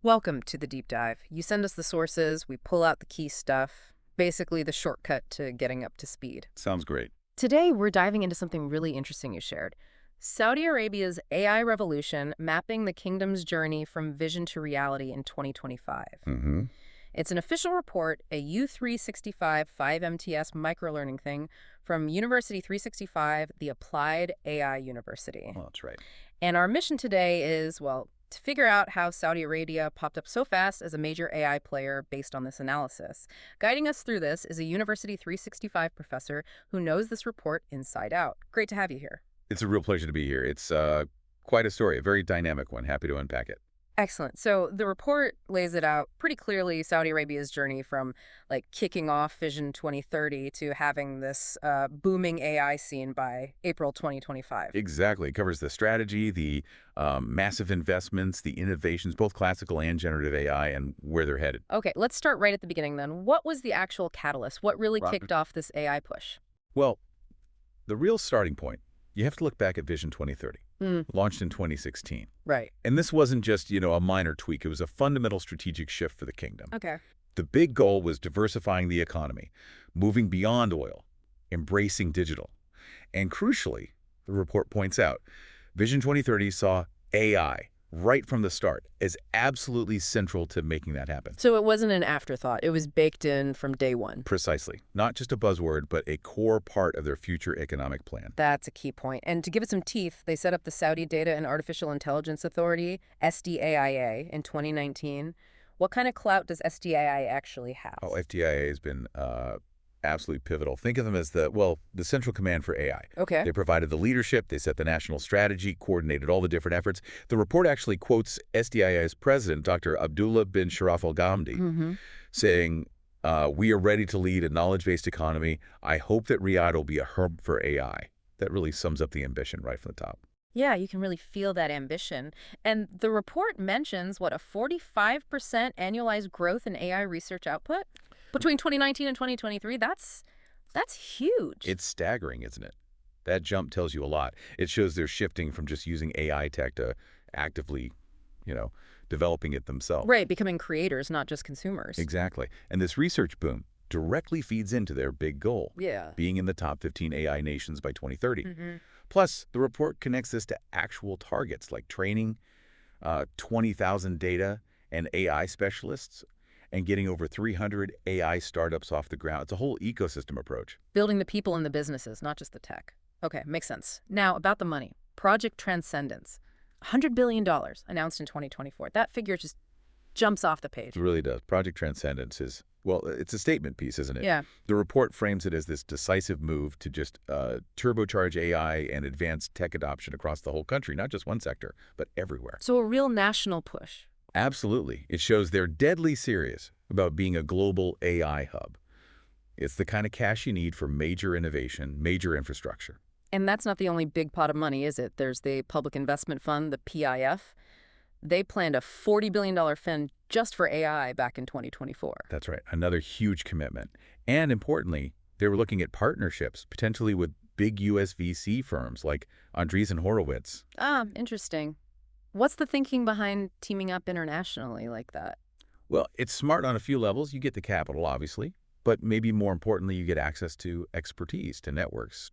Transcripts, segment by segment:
Welcome to the deep dive. You send us the sources, we pull out the key stuff, basically the shortcut to getting up to speed. Sounds great. Today, we're diving into something really interesting you shared. Saudi Arabia's AI revolution mapping the kingdom's journey from vision to reality in 2025. Mm-hmm. It's an official report, a U365 5MTS microlearning thing from University 365, the Applied AI University. Well, that's right. And our mission today is, well, to figure out how Saudi Arabia popped up so fast as a major AI player based on this analysis. Guiding us through this is a University 365 professor who knows this report inside out. Great to have you here. It's a real pleasure to be here. It's quite a story, a very dynamic one. Happy to unpack it. Excellent. So the report lays it out pretty clearly, Saudi Arabia's journey from kicking off Vision 2030 to having this booming AI scene by April 2025. Exactly. It covers the strategy, the massive investments, the innovations, both classical and generative AI, and where they're headed. Okay, let's start right at the beginning then. What was the actual catalyst? What really Right. kicked off this AI push? Well, the real starting point, you have to look back at Vision 2030, Hmm. launched in 2016. Right. And this wasn't just, a minor tweak. It was a fundamental strategic shift for the kingdom. Okay. The big goal was diversifying the economy, moving beyond oil, embracing digital. And crucially, the report points out, Vision 2030 saw AI right from the start as absolutely central to making that happen. So it wasn't an afterthought. It was baked in from day one. Precisely. Not just a buzzword, but a core part of their future economic plan. That's a key point. And to give it some teeth, they set up the Saudi Data and Artificial Intelligence Authority, SDAIA, in 2019. What kind of clout does SDAIA actually have? Oh, FDIA has been absolutely pivotal. Think of them as the central command for AI. Okay. They provided the leadership, they set the national strategy, coordinated all the different efforts. The report actually quotes SDIA's president, Dr. Abdullah bin Sharaf al-Ghamdi, Mm-hmm. saying, we are ready to lead a knowledge-based economy. I hope that Riyadh will be a hub for AI. That really sums up the ambition right from the top. Yeah, you can really feel that ambition. And the report mentions, what, a 45% annualized growth in AI research output? Between 2019 and 2023, that's huge. It's staggering, isn't it? That jump tells you a lot. It shows they're shifting from just using AI tech to actively, developing it themselves. Right, becoming creators, not just consumers. Exactly. And this research boom directly feeds into their big goal, Yeah. being in the top 15 AI nations by 2030. Mm-hmm. Plus, the report connects this to actual targets like training 20,000 data and AI specialists and getting over 300 AI startups off the ground. It's a whole ecosystem approach. Building the people and the businesses, not just the tech. Okay, makes sense. Now, about the money. Project Transcendence. $100 billion announced in 2024. That figure just jumps off the page. It really does. Project Transcendence is, it's a statement piece, isn't it? Yeah. The report frames it as this decisive move to just turbocharge AI and advance tech adoption across the whole country, not just one sector, but everywhere. So a real national push. Absolutely. It shows they're deadly serious about being a global AI hub. It's the kind of cash you need for major innovation, major infrastructure. And that's not the only big pot of money, is it? There's the Public Investment Fund, the PIF. They planned a $40 billion fund just for AI back in 2024. That's right. Another huge commitment. And importantly, they were looking at partnerships, potentially with big US VC firms like Andreessen Horowitz. Ah, interesting. What's the thinking behind teaming up internationally like that? Well, it's smart on a few levels. You get the capital, obviously, but maybe more importantly, you get access to expertise, to networks,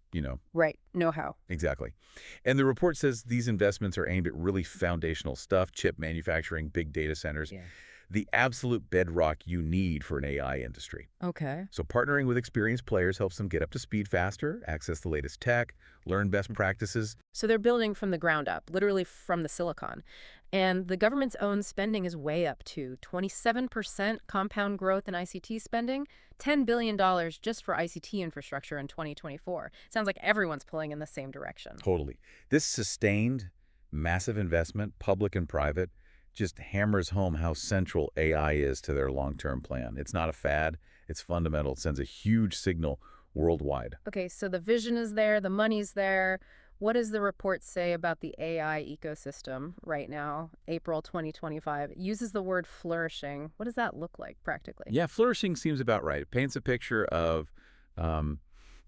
Right, know-how. Exactly. And the report says these investments are aimed at really foundational stuff, chip manufacturing, big data centers, Yeah. the absolute bedrock you need for an AI industry. Okay. So partnering with experienced players helps them get up to speed faster, access the latest tech, learn best practices. So they're building from the ground up, literally from the silicon. And the government's own spending is way up to 27% compound growth in ICT spending, $10 billion just for ICT infrastructure in 2024. Sounds like everyone's pulling in the same direction. Totally. This sustained, massive investment, public and private, just hammers home how central AI is to their long-term plan. It's not a fad. It's fundamental. It sends a huge signal worldwide. Okay, so the vision is there, the money's there. What does the report say about the AI ecosystem right now, April 2025? It uses the word flourishing. What does that look like practically? Yeah, flourishing seems about right. It paints a picture of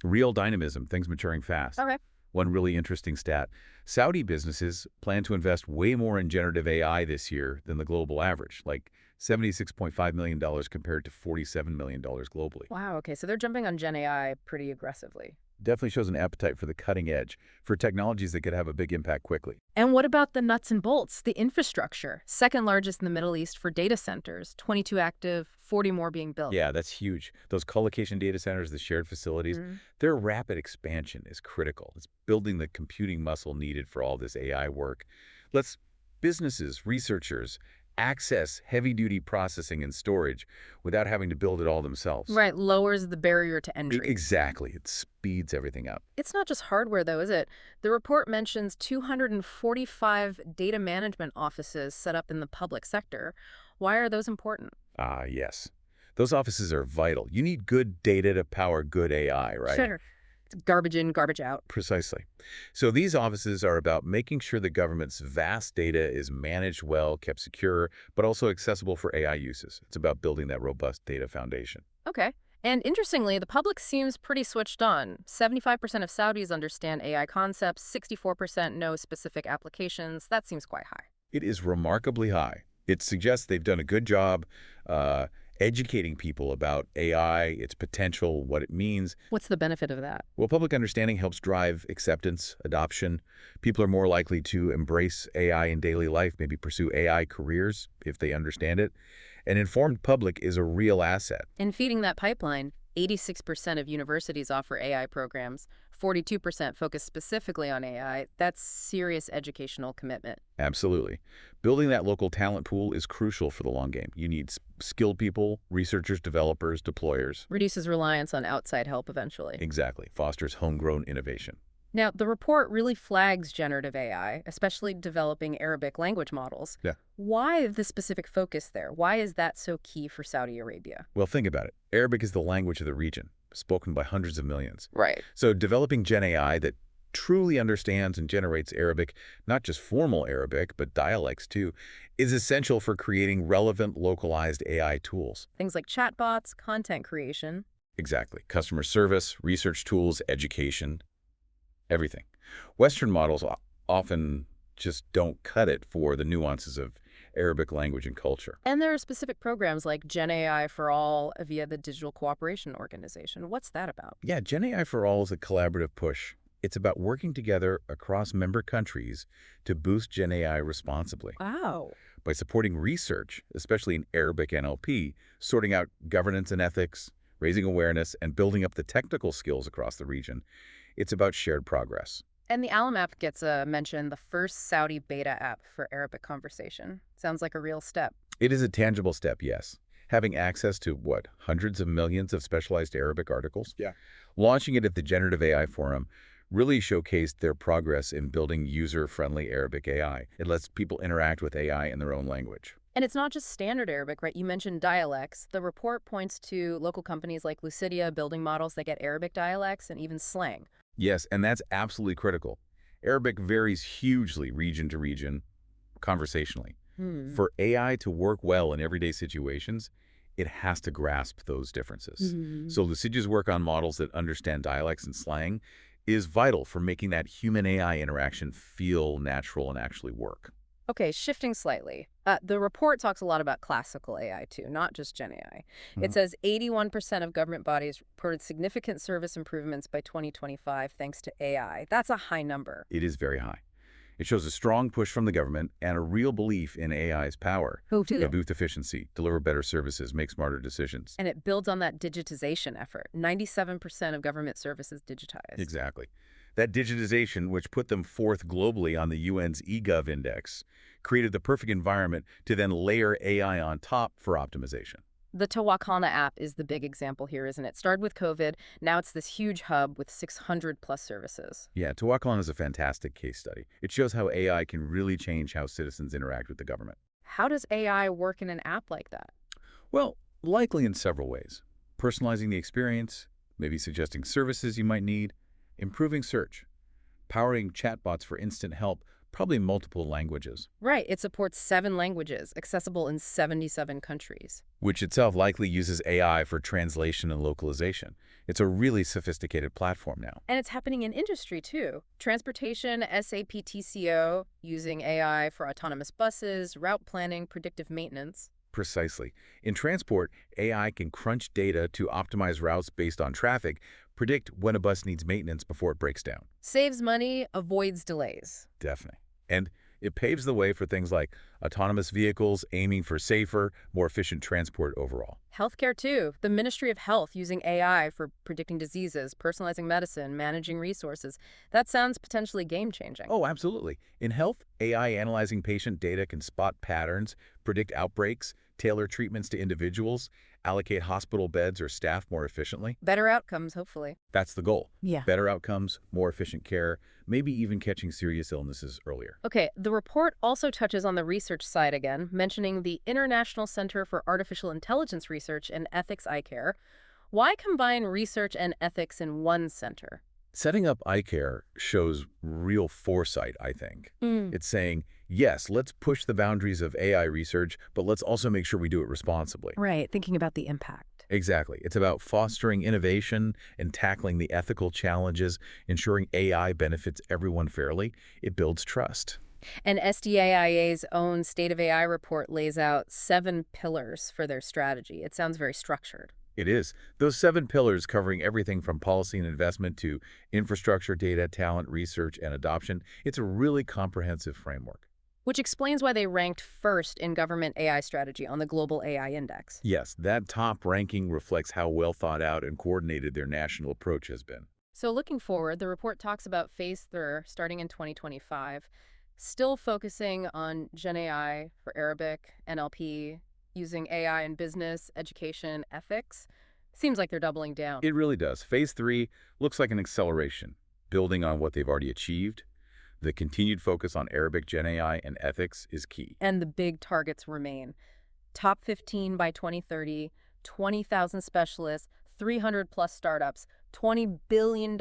real dynamism, things maturing fast. Okay. One really interesting stat, Saudi businesses plan to invest way more in generative AI this year than the global average, like $76.5 million compared to $47 million globally. Wow, okay, so they're jumping on Gen AI pretty aggressively. Definitely shows an appetite for the cutting edge, for technologies that could have a big impact quickly. And what about the nuts and bolts, the infrastructure? Second largest in the Middle East for data centers, 22 active, 40 more being built. Yeah, that's huge. Those co-location data centers, the shared facilities, their rapid expansion is critical. It's building the computing muscle needed for all this AI work. Lets businesses, researchers access heavy-duty processing and storage without having to build it all themselves. Right, lowers the barrier to entry. Exactly. It speeds everything up. It's not just hardware, though, is it? The report mentions 245 data management offices set up in the public sector. Why are those important? Ah, yes. Those offices are vital. You need good data to power good AI, right? Sure. It's garbage in, garbage out. Precisely. So these offices are about making sure the government's vast data is managed well, kept secure, but also accessible for AI uses. It's about building that robust data foundation. Okay. And interestingly, the public seems pretty switched on. 75% of Saudis understand AI concepts, 64% know specific applications. That seems quite high. It is remarkably high. It suggests they've done a good job educating people about AI, its potential, what it means. What's the benefit of that? Well, public understanding helps drive acceptance, adoption. People are more likely to embrace AI in daily life, maybe pursue AI careers if they understand it. An informed public is a real asset. In feeding that pipeline, 86% of universities offer AI programs, 42% focus specifically on AI. That's serious educational commitment. Absolutely. Building that local talent pool is crucial for the long game. You need skilled people, researchers, developers, deployers. Reduces reliance on outside help eventually. Exactly. Fosters homegrown innovation. Now, the report really flags generative AI, especially developing Arabic language models. Yeah. Why the specific focus there? Why is that so key for Saudi Arabia? Well, think about it. Arabic is the language of the region, spoken by hundreds of millions. Right. So developing Gen AI that truly understands and generates Arabic, not just formal Arabic, but dialects too, is essential for creating relevant, localized AI tools. Things like chatbots, content creation. Exactly. Customer service, research tools, education, everything. Western models often just don't cut it for the nuances of Arabic language and culture. And there are specific programs like Gen AI for All via the Digital Cooperation Organization. What's that about? Yeah, Gen AI for All is a collaborative push. It's about working together across member countries to boost Gen AI responsibly. Wow. By supporting research, especially in Arabic NLP, sorting out governance and ethics, raising awareness, and building up the technical skills across the region, it's about shared progress. And the Alam app gets a mention, the first Saudi beta app for Arabic conversation. Sounds like a real step. It is a tangible step, yes. Having access to, what, hundreds of millions of specialized Arabic articles? Yeah. Launching it at the Generative AI Forum really showcased their progress in building user-friendly Arabic AI. It lets people interact with AI in their own language. And it's not just standard Arabic, right? You mentioned dialects. The report points to local companies like Lucidia building models that get Arabic dialects and even slang. Yes, and that's absolutely critical. Arabic varies hugely region to region, conversationally. For AI to work well in everyday situations, it has to grasp those differences. So Lucidia's work on models that understand dialects and slang is vital for making that human-AI interaction feel natural and actually work. Okay, shifting slightly. The report talks a lot about classical AI too, not just Gen AI. It says 81% of government bodies reported significant service improvements by 2025 thanks to AI. That's a high number. It is very high. It shows a strong push from the government and a real belief in AI's power. To boost efficiency, deliver better services, make smarter decisions. And it builds on that digitization effort. 97% of government services digitized. Exactly. That digitization, which put them fourth globally on the UN's eGov index, created the perfect environment to then layer AI on top for optimization. The Tawakalna app is the big example here, isn't it? Started with COVID. Now it's this huge hub with 600 plus services. Yeah, Tawakalna is a fantastic case study. It shows how AI can really change how citizens interact with the government. How does AI work in an app like that? Well, likely in several ways. Personalizing the experience, maybe suggesting services you might need, improving search, powering chatbots for instant help, probably multiple languages, Right, it supports 7 languages, accessible in 77 countries. which itself likely uses AI for translation and localization. It's a really sophisticated platform now. And it's happening in industry, too. Transportation, SAP TCO, using AI for autonomous buses, route planning, predictive maintenance. Precisely. In transport, AI can crunch data to optimize routes based on traffic, predict when a bus needs maintenance before it breaks down. Saves money, avoids delays. Definitely. And it paves the way for things like autonomous vehicles aiming for safer, more efficient transport overall. Healthcare, too. The Ministry of Health using AI for predicting diseases, personalizing medicine, managing resources. That sounds potentially game-changing. Oh, absolutely. In health, AI analyzing patient data can spot patterns, predict outbreaks, tailor treatments to individuals, allocate hospital beds or staff more efficiently. Better outcomes, hopefully. That's the goal. Yeah. Better outcomes, more efficient care, maybe even catching serious illnesses earlier. Okay, the report also touches on the research side again, mentioning the International Center for Artificial Intelligence Research and Ethics iCare. Why combine research and ethics in one center? Setting up iCare shows real foresight, I think. It's saying, yes, let's push the boundaries of AI research, but let's also make sure we do it responsibly. Right, thinking about the impact. Exactly. It's about fostering innovation and tackling the ethical challenges, ensuring AI benefits everyone fairly. It builds trust. And SDAIA's own State of AI report lays out 7 pillars for their strategy. It sounds very structured. It is. Those 7 pillars covering everything from policy and investment to infrastructure, data, talent, research, and adoption. It's a really comprehensive framework. Which explains why they ranked first in government AI strategy on the Global AI Index. Yes, that top ranking reflects how well thought out and coordinated their national approach has been. So looking forward, the report talks about phase 3 starting in 2025, still focusing on Gen AI for Arabic, NLP, using AI in business, education, ethics. Seems like they're doubling down. It really does. Phase 3 looks like an acceleration, building on what they've already achieved. The continued focus on Arabic, Gen AI, and ethics is key. And the big targets remain. Top 15 by 2030, 20,000 specialists, 300 plus startups, $20 billion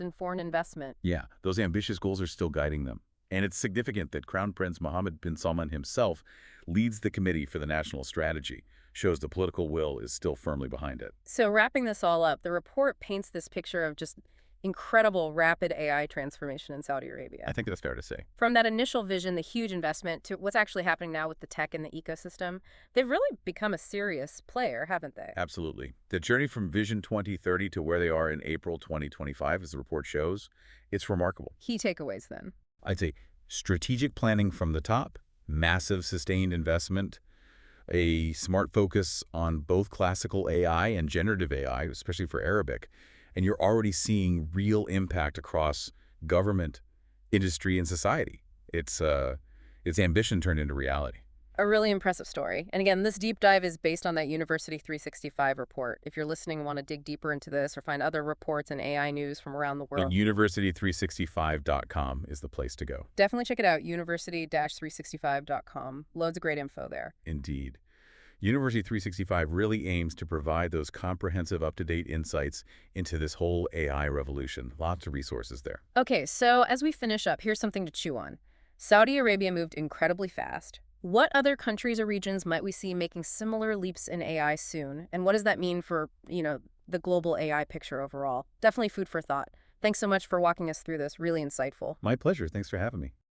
in foreign investment. Yeah, those ambitious goals are still guiding them. And it's significant that Crown Prince Mohammed bin Salman himself leads the committee for the national strategy, shows the political will is still firmly behind it. So wrapping this all up, the report paints this picture of just incredible rapid AI transformation in Saudi Arabia. I think that's fair to say. From that initial vision, the huge investment, to what's actually happening now with the tech and the ecosystem, they've really become a serious player, haven't they? Absolutely. The journey from Vision 2030 to where they are in April 2025, as the report shows, it's remarkable. Key takeaways then. I'd say strategic planning from the top, massive sustained investment, a smart focus on both classical AI and generative AI, especially for Arabic, and you're already seeing real impact across government, industry, and society. It's ambition turned into reality. A really impressive story. And again, this deep dive is based on that University 365 report. If you're listening and want to dig deeper into this or find other reports and AI news from around the And world, university365.com is the place to go. definitely check it out, university-365.com. Loads of great info there. Indeed. University 365 really aims to provide those comprehensive, up-to-date insights into this whole AI revolution. Lots of resources there. Okay, so as we finish up, here's something to chew on. Saudi Arabia moved incredibly fast. What other countries or regions might we see making similar leaps in AI soon? And what does that mean for, the global AI picture overall? Definitely food for thought. Thanks so much for walking us through this. Really insightful. My pleasure. Thanks for having me.